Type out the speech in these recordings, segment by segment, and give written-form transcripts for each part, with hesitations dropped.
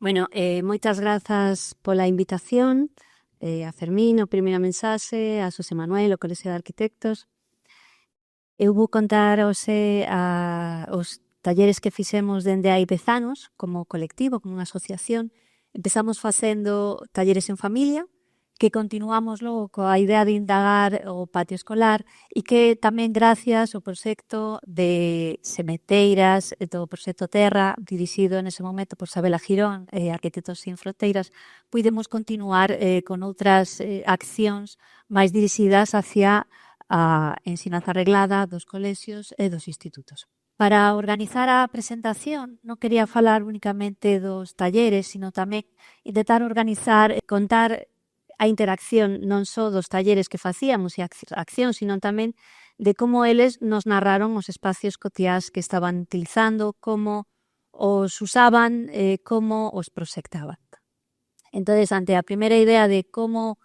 Bueno, moitas grazas pola invitación, a Fermín, o primeira mensaxe, a Xosé Manuel, o Colexio de Arquitectos. Eu vou contar os talleres que fixemos dende hai 10 anos, como colectivo, como unha asociación. Empezamos facendo talleres en familia, que continuamos logo coa idea de indagar o patio escolar e que tamén gracias ao proxecto de Sementeiras e do proxecto Terra, dirixido nese momento por Sabela Girón e Arquitectos Sin Fronteiras, puidemos continuar con outras accións máis dirixidas hacia a ensinanza reglada dos colexios e dos institutos. Para organizar a presentación non quería falar únicamente dos talleres, sino tamén intentar organizar e contar a interacción non só dos talleres que facíamos e accións, sino tamén de como eles nos narraron os espacios cotiás que estaban utilizando, como os usaban, como os proxectaban. Entón, ante a primeira idea de como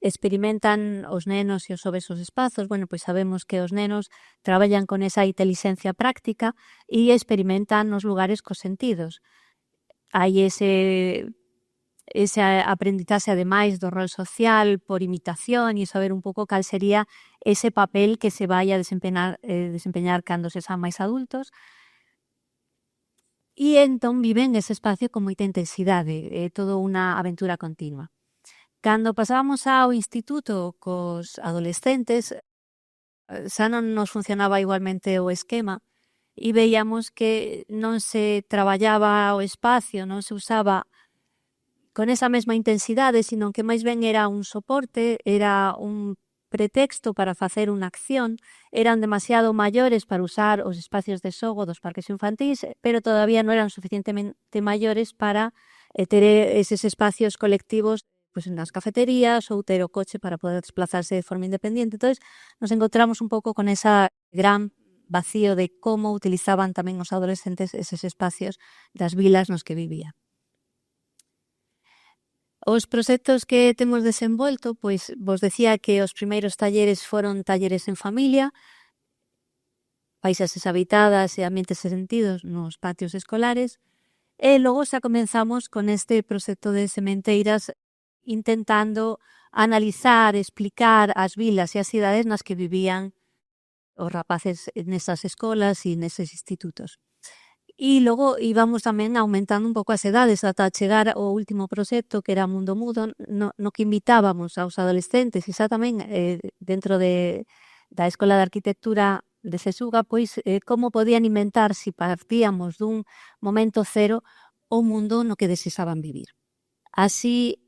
experimentan os nenos e os xoves os espazos, bueno, pois sabemos que os nenos traballan con esa inteligencia práctica e experimentan nos lugares cos sentidos. Hai esa aprendizaxe ademais do rol social por imitación e saber un pouco cal sería ese papel que se vai a desempeñar cando se sean máis adultos. E entón viven ese espacio con moita intensidade, é todo unha aventura continua. Cando pasábamos ao instituto cos adolescentes, xa non nos funcionaba igualmente o esquema e veíamos que non se traballaba o espacio, non se usaba con esa mesma intensidade, sino que máis ben era un soporte, era un pretexto para facer unha acción, eran demasiado maiores para usar os espacios de xogo dos parques infantís, pero todavía non eran suficientemente maiores para ter eses espacios colectivos pues, nas cafeterías ou ter o coche para poder desplazarse de forma independiente. Entón, nos encontramos un pouco con esa gran vacío de como utilizaban tamén os adolescentes eses espacios das vilas nos que vivían. Os proxectos que temos desenvolto, pois vos decía que os primeiros talleres foron talleres en familia, paisaxes habitadas e ambientes sentidos nos patios escolares, e logo xa comenzamos con este proxecto de Sementeiras intentando analizar, explicar as vilas e as cidades nas que vivían os rapaces nesas escolas e neses institutos. E logo íbamos tamén aumentando un pouco as edades ata chegar ao último proxecto que era Mundo Mudo, no que invitábamos aos adolescentes e xa tamén dentro da Escola de Arquitectura de Cesuga, pois como podían inventar se partíamos dun momento cero o mundo no que desexaban vivir. Así,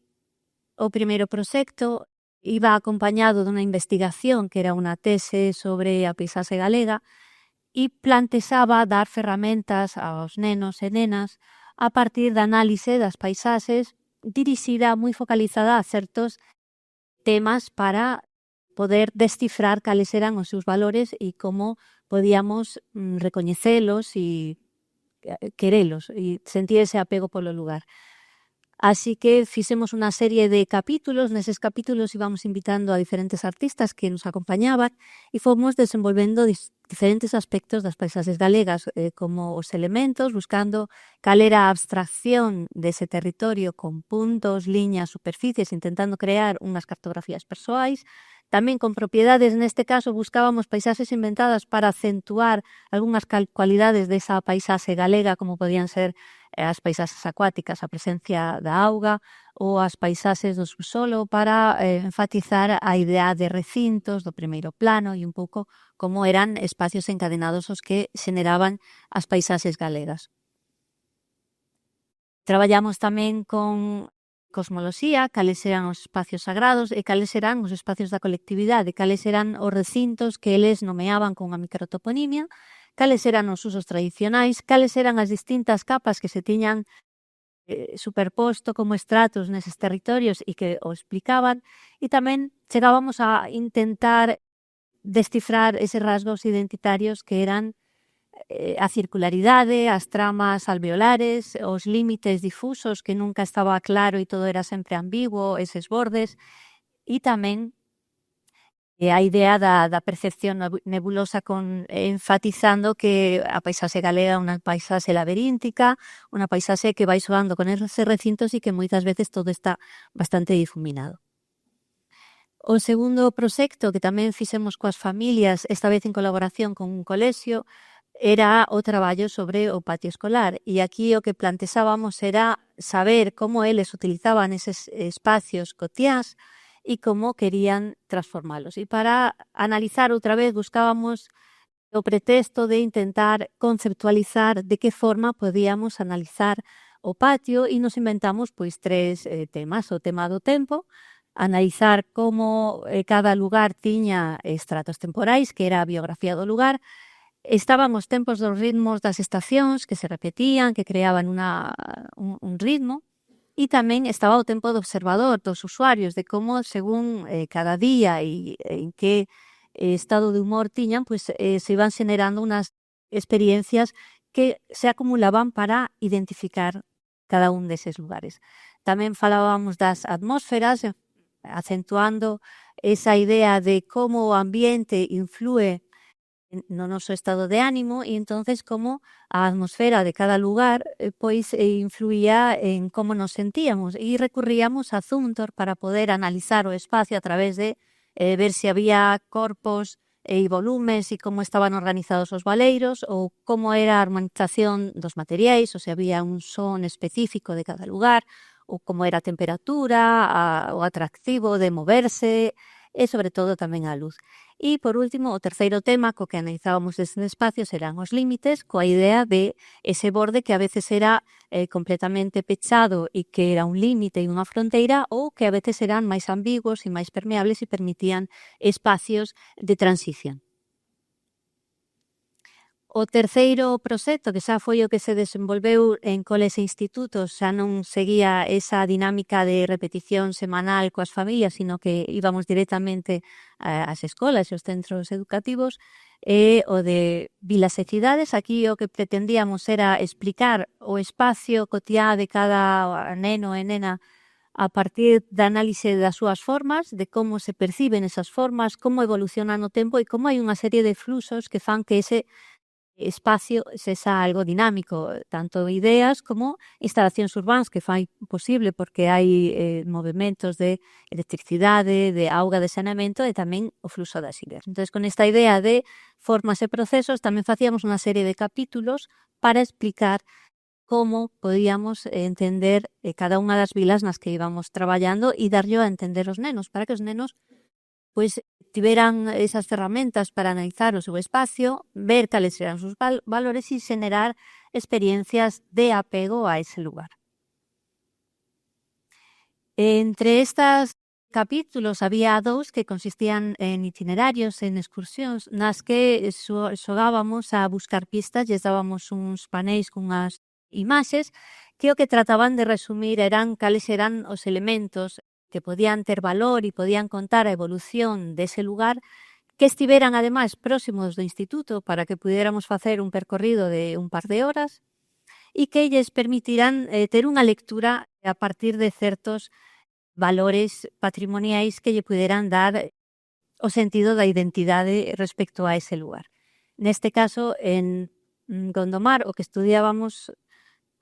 o primeiro proxecto iba acompañado dunha investigación que era unha tese sobre a paisaxe galega e plantexaba dar ferramentas aos nenos e nenas a partir da análise das paisaxes dirixida moi focalizada a certos temas para poder descifrar cales eran os seus valores e como podíamos recoñecelos e querelos e sentir ese apego polo lugar. Así que fixemos unha serie de capítulos, neses capítulos íbamos invitando a diferentes artistas que nos acompañaban e fomos desenvolvendo diferentes aspectos das paisaxes galegas, como os elementos, buscando cal era a abstracción dese territorio con puntos, liñas, superficies, intentando crear unhas cartografías persoais. Tamén con propiedades, neste caso, buscábamos paisaxes inventadas para acentuar algunhas cualidades desa paisaxe galega, como podían ser as paisaxes acuáticas, a presencia da auga ou as paisaxes do subsolo para enfatizar a idea de recintos do primeiro plano e un pouco como eran espacios encadenados os que xeneraban as paisaxes galegas. Traballamos tamén con cosmoloxía, cales eran os espacios sagrados e cales eran os espacios da colectividade, cales eran os recintos que eles nomeaban con a microtoponimia, cales eran os usos tradicionais, cales eran as distintas capas que se tiñan superposto como estratos neses territorios e que o explicaban, e tamén chegábamos a intentar descifrar eses rasgos identitarios que eran a circularidade, as tramas alveolares, os límites difusos que nunca estaba claro e todo era sempre ambiguo, eses bordes, e tamén a idea da percepción nebulosa enfatizando que a paisaxe galega é unha paisaxe laberíntica, unha paisaxe que vai soando con esos recintos e que moitas veces todo está bastante difuminado. O segundo proxecto que tamén fixemos coas familias, esta vez en colaboración con un colexio, era o traballo sobre o patio escolar. E aquí o que plantexábamos era saber como eles utilizaban eses espacios cotiás e como querían transformalos. E para analizar outra vez buscábamos o pretexto de intentar conceptualizar de que forma podíamos analizar o patio e nos inventamos pois tres temas. O tema do tempo, analizar como cada lugar tiña estratos temporais, que era a biografía do lugar. Estaban os tempos dos ritmos das estacións que se repetían, que creaban un ritmo. E tamén estaba o tempo do observador, dos usuarios, de como según cada día e en que estado de humor tiñan, pues se iban generando unas experiencias que se acumulaban para identificar cada un deses lugares. Tamén falábamos das atmósferas, acentuando esa idea de como o ambiente influe no noso estado de ánimo e entonces como a atmosfera de cada lugar pois influía en como nos sentíamos e recurríamos a Zumthor para poder analizar o espacio a través de ver se había corpos e volumes e como estaban organizados os valeiros ou como era a harmonización dos materiais ou se había un son específico de cada lugar ou como era a temperatura, o atractivo de moverse e sobre todo tamén a luz. E, por último, o terceiro tema co que analizábamos estes espacios eran os límites, coa idea de ese borde que a veces era completamente pechado e que era un límite e unha fronteira ou que a veces eran máis ambiguos e máis permeables e permitían espacios de transición. O terceiro proxecto, que xa foi o que se desenvolveu en coles e institutos, xa non seguía esa dinámica de repetición semanal coas familias, sino que íbamos directamente ás escolas e os centros educativos, e o de vilas e cidades. Aquí o que pretendíamos era explicar o espacio cotiá de cada neno e nena a partir da análise das súas formas, de como se perciben esas formas, como evolucionan no tempo e como hai unha serie de fluxos que fan que ese espacio sexa algo dinámico, tanto ideas como instalacións urbáns que fai posible porque hai movimentos de electricidade, de auga, de saneamento e tamén o fluxo das ideas. Entón, con esta idea de formas e procesos, tamén facíamos unha serie de capítulos para explicar como podíamos entender cada unha das vilas nas que íbamos traballando e darlle a entender os nenos, para que os nenos pois tiveran esas ferramentas para analizar o seu espacio, ver cales eran os seus valores e xenerar experiencias de apego a ese lugar. Entre estas capítulos había dous que consistían en itinerarios, en excursións, nas que xogábamos a buscar pistas, lles dábamos uns paneis cunhas imaxes que o que trataban de resumir eran cales eran os elementos que podían ter valor e podían contar a evolución dese lugar, que estiveran ademais próximos do instituto para que pudiéramos facer un percorrido de un par de horas e que lles permitirán ter unha lectura a partir de certos valores patrimoniais que lle puderan dar o sentido da identidade respecto a ese lugar. Neste caso, en Gondomar, o que estudiábamos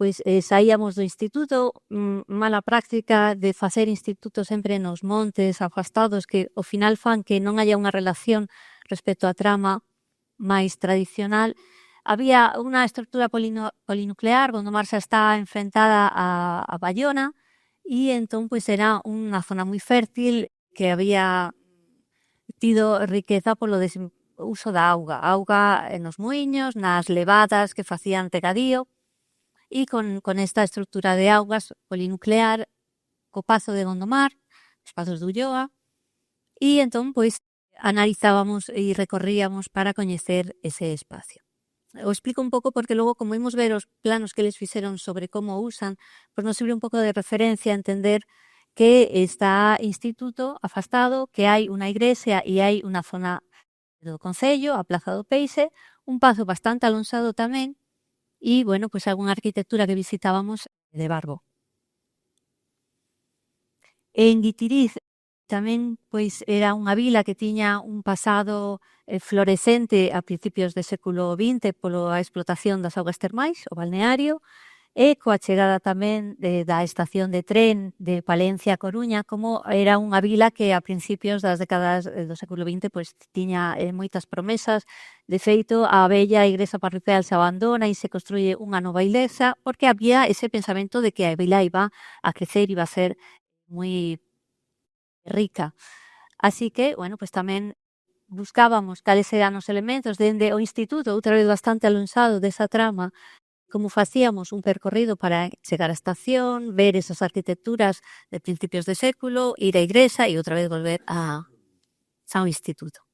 pois saíamos do instituto, mala práctica de facer instituto sempre nos montes afastados que ao final fan que non haya unha relación respecto á trama máis tradicional. Había unha estructura polinuclear, Gondomar xa está enfrentada a Bayona e entón pois era unha zona moi fértil que había tido riqueza polo uso da auga nos muiños, nas levadas que facían regadío. E con esta estructura de augas polinuclear, co Pazo de Gondomar, os Pazos de Ulloa, e entón, pois, analizábamos e recorríamos para coñecer ese espacio. O explico un pouco porque logo, como imos ver os planos que eles fixeron sobre como usan, pois nos sirve un pouco de referencia a entender que está instituto afastado, que hai unha igrexa e hai unha zona do Concello, a Plaza do Peixe, un pazo bastante alonsado tamén, e, bueno, pois algunha arquitectura que visitábamos de Barbo. En Guitiriz Tamén pois era unha vila que tiña un pasado florecente a principios do século XX pola explotación das augas termais, o balneario, e coa chegada tamén da estación de tren de Palencia a Coruña, como era unha vila que a principios das décadas do século XX pois tiña moitas promesas. De feito, a bella igrexa parroquial se abandona e se construye unha nova iglesia porque había ese pensamento de que a vila iba a crecer, iba a ser moi rica. Así que, bueno, pues tamén buscábamos cales eran os elementos dende o instituto, outra vez bastante alonsado desa trama, como facíamos un percorrido para chegar á estación, ver esas arquitecturas de principios de século, ir á igrexa e outra vez volver ao instituto.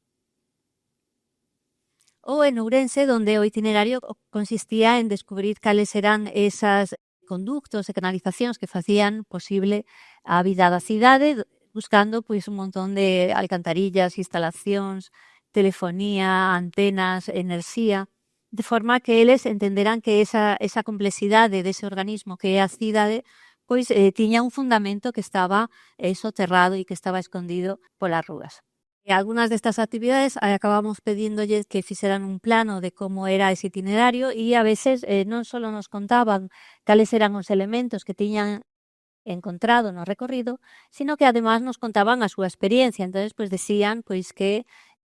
Ou en Ourense, donde o itinerario consistía en descubrir cales eran esas conductos e canalizacións que facían posible a vida da cidade, buscando pois un montón de alcantarillas, instalacións, telefonía, antenas, enerxía, de forma que eles entenderan que esa complexidade dese organismo que é a cidade pois tiña un fundamento que estaba soterrado e que estaba escondido polas rúas. E algunhas destas actividades acabamos pedíndolles que fixeran un plano de como era ese itinerario e a veces non só nos contaban cales eran os elementos que tiñan encontrado no recorrido, sino que además nos contaban a súa experiencia. Entonces, pois decían pois que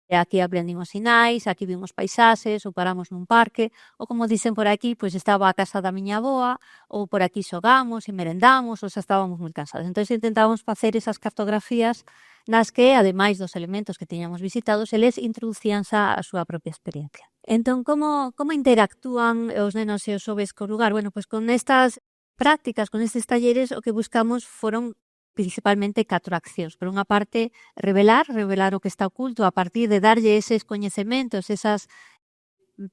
aquí aprendimos sinais, aquí vimos paisaxes, ou paramos nun parque, ou como dicen por aquí, pois estaba a casa da miña avoa, ou por aquí xogamos e merendamos, ou xa estábamos moi cansados. Entón intentábamos facer esas cartografías nas que, ademais dos elementos que tiñamos visitados, eles introducíanse a súa propia experiencia. Entón, como interactúan os nenos e os xoves co lugar? Bueno, pois con estas prácticas, con estes talleres, o que buscamos foron principalmente 4 accións. Por unha parte, revelar o que está oculto a partir de darlle eses coñecementos, esas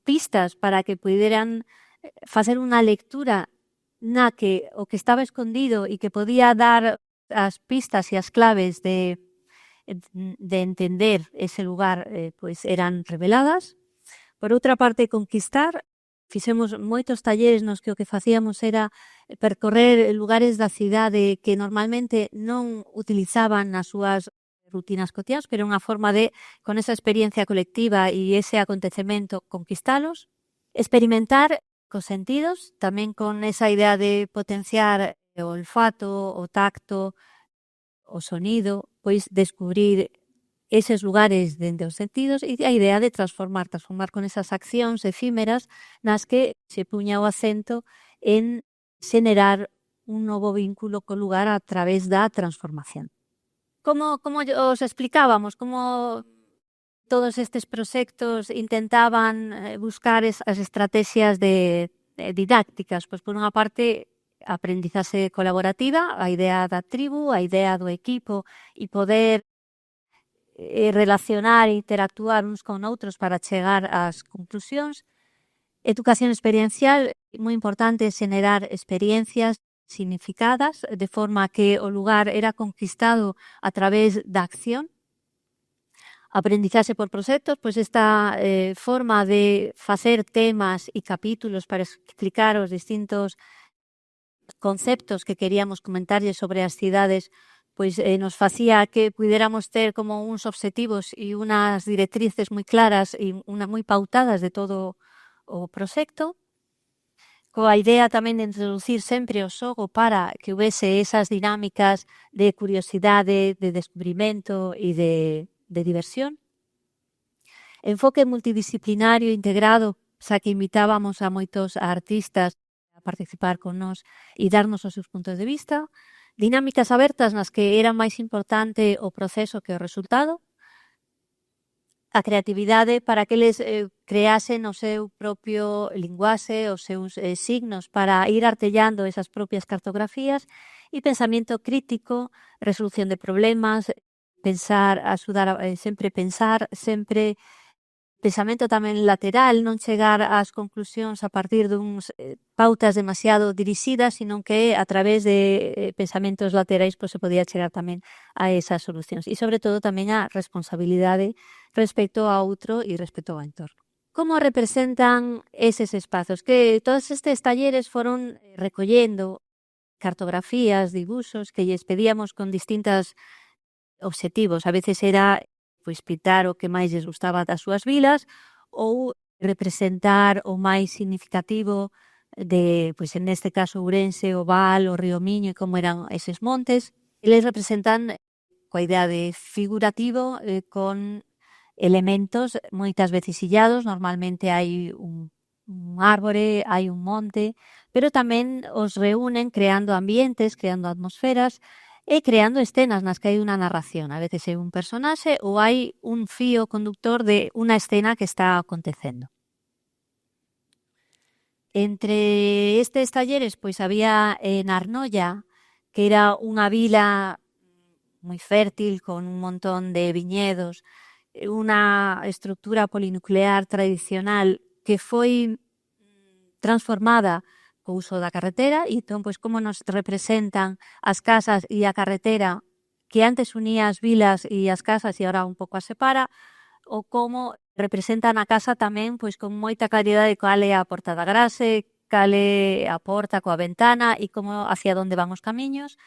pistas para que puderan facer unha lectura na que o que estaba escondido e que podía dar as pistas e as claves de entender ese lugar pois eran reveladas. Por outra parte, conquistar. Fixemos moitos talleres nos que o que facíamos era percorrer lugares da cidade que normalmente non utilizaban nas súas rutinas cotiás, pero unha forma de, con esa experiencia colectiva e ese acontecemento, conquistalos. Experimentar cos sentidos, tamén con esa idea de potenciar o olfato, o tacto, o sonido, pois descubrir eses lugares dende os sentidos e a idea de transformar con esas accións efímeras nas que se puña o acento en xenerar un novo vínculo co lugar a través da transformación. Como os explicábamos? Como todos estes proxectos intentaban buscar as estrategias didácticas? Pois por unha parte, a aprendizaxe colaborativa, a idea da tribu, a idea do equipo e poder relacionar e interactuar uns con outros para chegar ás conclusións. Educación experiencial, moi importante xenerar experiencias significadas, de forma que o lugar era conquistado a través da acción. Aprendizaxe por proxectos, pois esta forma de facer temas e capítulos para explicar os distintos conceptos que queríamos comentarlle sobre as cidades, pois nos facía que puidéramos ter como uns obxectivos e unas directrices moi claras e moi pautadas de todo o proxecto, coa idea tamén de introducir sempre o xogo para que houvese esas dinámicas de curiosidade, de descubrimento e de diversión. Enfoque multidisciplinario integrado, xa que invitábamos a moitos artistas a participar con nós e darnos os seus puntos de vista. Dinámicas abertas nas que era máis importante o proceso que o resultado. A creatividade para que eles creasen o seu propio linguaxe, os seus signos para ir artellando esas propias cartografías e pensamento crítico, resolución de problemas, pensar, sempre pensamento tamén lateral, non chegar ás conclusións a partir duns pautas demasiado dirixidas, sino que a través de pensamentos laterais se podía chegar tamén a esas solucións. E, sobre todo, tamén a responsabilidade respecto a outro e respecto ao entorno. Como representan eses espazos? Que todos estes talleres foron recollendo cartografías, dibuxos que lles pedíamos con distintas obxectivos. A veces era pois pintar o que máis lles gustaba das súas vilas ou representar o máis significativo de, pois neste caso Ourense, o Val, o río Miño e como eran eses montes. Eles representan coa idea de figurativo con elementos moitas veces illados, normalmente hai un árbore, hai un monte, pero tamén os reúnen creando ambientes, creando atmosferas e creando escenas nas que hai unha narración. A veces hai un personaxe ou hai un fío conductor de unha escena que está acontecendo. Entre estes talleres, pois había en Arnoia, que era unha vila moi fértil, con un montón de viñedos, unha estructura polinuclear tradicional que foi transformada co uso da carretera, e entón, pois, como nos representan as casas e a carretera que antes unía as vilas e as casas e agora un pouco as separa, ou como representan a casa tamén pois con moita claridade cal é a porta da grase, cal é a porta coa ventana e como hacia onde van os camiños.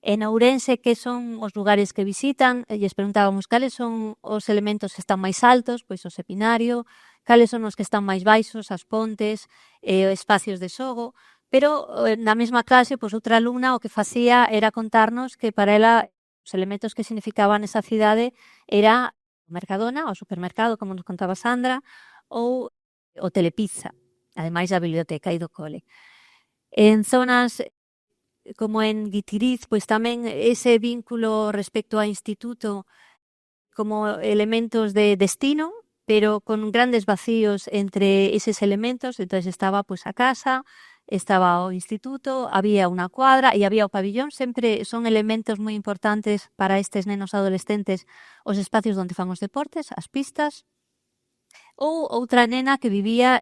En Ourense, que son os lugares que visitan, lles preguntábamos cales son os elementos que están máis altos, pois o sepinario, cales son os que están máis baixos, as pontes, espacios de xogo, pero na mesma clase, pois outra alumna o que facía era contarnos que para ela os elementos que significaban esa cidade era o Mercadona, o supermercado, como nos contaba Sandra, ou o Telepizza, ademais da biblioteca e do cole. En zonas como en Guitiriz, pois tamén ese vínculo respecto ao instituto como elementos de destino, pero con grandes vacíos entre eses elementos. Entón estaba pois a casa, estaba o instituto, había unha cuadra e había o pabillón. Sempre son elementos moi importantes para estes nenos adolescentes os espacios onde fan os deportes, as pistas. Ou outra nena que vivía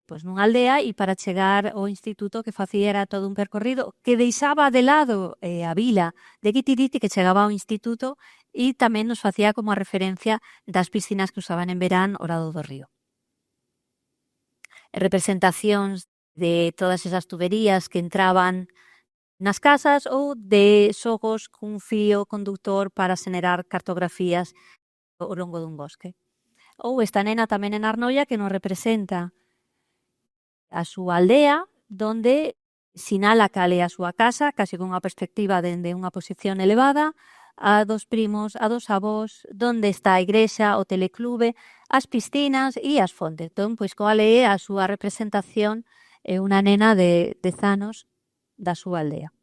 pois nunha aldea e para chegar ao instituto que facía era todo un percorrido que deixaba de lado a vila de Guitiriz que chegaba ao instituto e tamén nos facía como a referencia das piscinas que usaban en verán ao lado do río. Representacións de todas esas tuberías que entraban nas casas ou de xogos cun fío conductor para xenerar cartografías ao longo dun bosque. Ou esta nena tamén en Arnoia que nos representa a súa aldea, donde sinala cal é a súa casa, case con unha perspectiva dende unha posición elevada, a dos primos, a dos avós, donde está a igrexa, o teleclube, as piscinas e as fontes. Entón, pois, cal é a súa representación unha nena de 10 anos da súa aldea.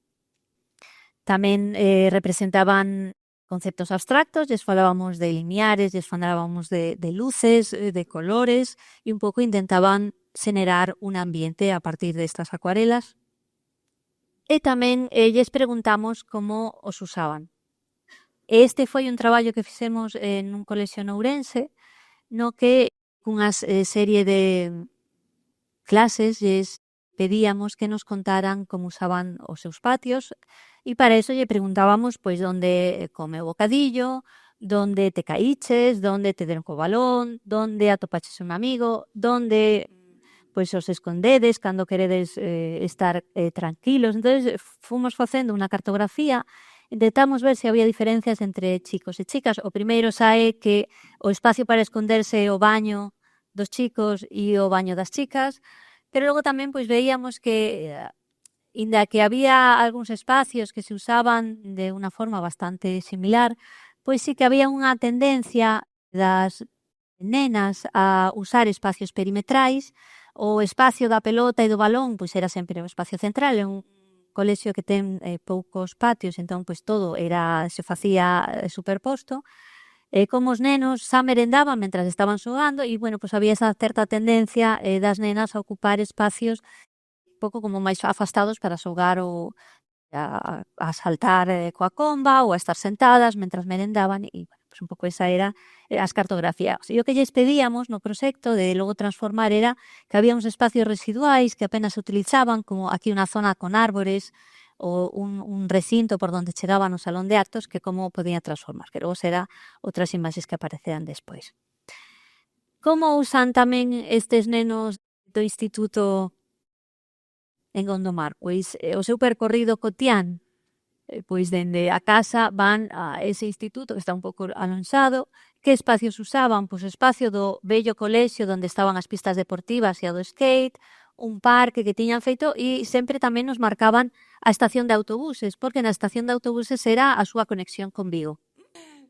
Tamén representaban conceptos abstractos, lles falábamos de limiares, lles falábamos de luces, de colores, e un pouco intentaban xenerar un ambiente a partir destas acuarelas. E tamén lles preguntamos como os usaban. Este foi un traballo que fixemos en un colexio en Ourense, no que cunha serie de clases lles pedíamos que nos contaran como usaban os seus patios e para eso lle preguntábamos pois onde come o bocadillo, onde te caíches, onde te deron co balón, onde atopaches un amigo, onde pois os escondedes cando queredes estar tranquilos. Entonces fomos facendo unha cartografía, intentamos ver se había diferencias entre chicos e chicas. O primeiro xa é que o espacio para esconderse é o baño dos chicos e o baño das chicas, pero logo tamén pois veíamos que inda que había algúns espacios que se usaban de unha forma bastante similar, pois sí que había unha tendencia das nenas a usar espacios perimetrais. O espacio da pelota e do balón pois era sempre o espacio central, é un colexio que ten poucos patios, entón pois todo se facía superposto. Como os nenos xa merendaban mentras estaban xogando e, bueno, pois había esa certa tendencia das nenas a ocupar espacios un pouco como máis afastados para xogar ou a saltar coa comba ou a estar sentadas mentras merendaban e, bueno, pois un pouco esa era as cartografías. E o que lles pedíamos no proxecto de logo transformar era que había uns espacios residuais que apenas se utilizaban, como aquí unha zona con árbores ou un recinto por donde chegaban o salón de actos, que como podían transformar, que logo será outras imaxes que apareceran despois. Como usan tamén estes nenos do instituto en Gondomar? Pois o seu percorrido cotián pois dende a casa van a ese instituto que está un pouco alonsado. Que espacios usaban? Pois o espacio do vello colexio onde estaban as pistas deportivas e a do skate, un parque que tiñan feito e sempre tamén nos marcaban a estación de autobuses, porque na estación de autobuses era a súa conexión con Vigo.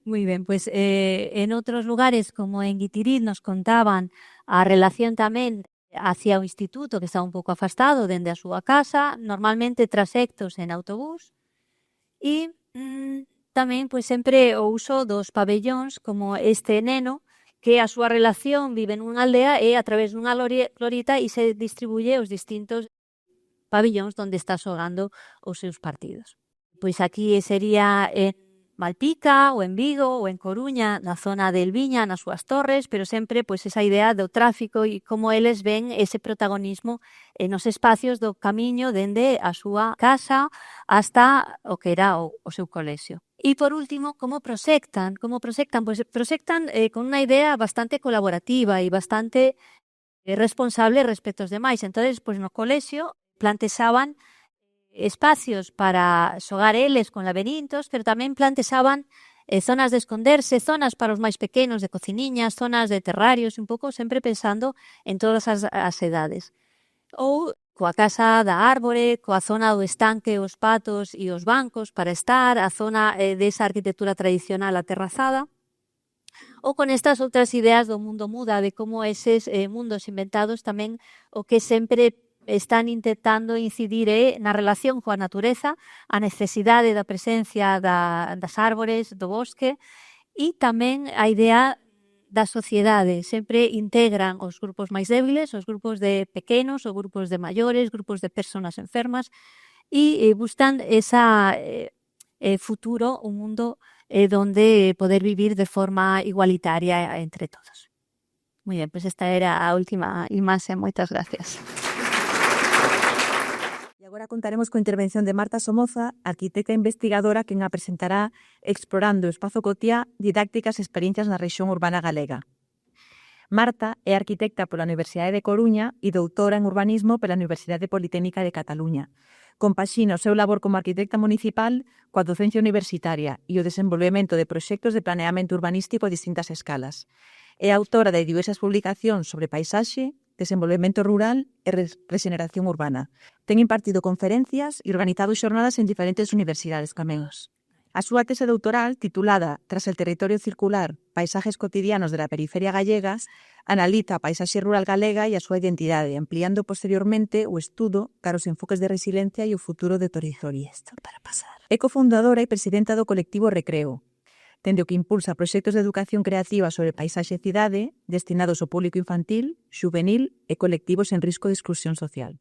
Moi ben, pois en outros lugares como en Guitiriz nos contaban a relación tamén hacia o instituto que estaba un pouco afastado dende a súa casa, normalmente trasectos en autobús. E tamén pois sempre o uso dos pabellóns como este neno que a súa relación vive nunha aldea e a través dunha glorieta e se distribuye os distintos pabellóns onde está xogando os seus partidos. Pois aquí sería en Malpica ou en Vigo ou en Coruña, na zona de Elviña, nas súas torres, pero sempre pois esa idea do tráfico e como eles ven ese protagonismo nos espacios do camiño dende a súa casa hasta o que era o seu colexio. E por último, como proxectan? Pois proxectan con unha idea bastante colaborativa e bastante responsable respecto aos demais. Entonces, pois no colexio plantexaban espacios para xogar eles con laberintos, pero tamén plantexaban zonas de esconderse, zonas para os máis pequenos de cociniñas, zonas de terrarios, un pouco sempre pensando en todas as edades. Ou coa casa da árbore, coa zona do estanque, os patos e os bancos para estar, a zona desa arquitectura tradicional aterrazada, ou con estas outras ideas do mundo muda, de como eses mundos inventados tamén o que sempre están intentando incidir na relación coa natureza, a necesidade da presencia das árbores, do bosque, e tamén a idea da sociedade. Sempre integran os grupos máis débiles, os grupos de pequenos, os grupos de maiores, grupos de persoas enfermas, e buscan esa futuro, un mundo donde poder vivir de forma igualitaria entre todos. Moi ben, pois esta era a última imaxe. Moitas gracias. E agora contaremos coa intervención de Marta Somoza, arquitecta e investigadora, quen a presentará Explorando o espazo cotiá, didácticas e experiencias na rexión urbana galega. Marta é arquitecta pola Universidade de Coruña e doutora en urbanismo pola Universidade Politécnica de Cataluña. Compaxina o seu labor como arquitecta municipal coa docencia universitaria e o desenvolvemento de proxectos de planeamento urbanístico a distintas escalas. É autora de diversas publicacións sobre paisaxe, desenvolvemento rural e rexeneración urbana. Ten impartido conferencias e organizado xornadas en diferentes universidades cameos. A súa tese doutoral, titulada Tras el territorio circular, paisajes cotidianos de la periferia gallegas, analiza a paisaxe rural galega e a súa identidade, ampliando posteriormente o estudo cara os enfoques de resiliencia e o futuro de territorio. É cofundadora e presidenta do colectivo Recreo, dende o que impulsa proxectos de educación creativa sobre paisaxe e cidade destinados ao público infantil, xuvenil e colectivos en risco de exclusión social.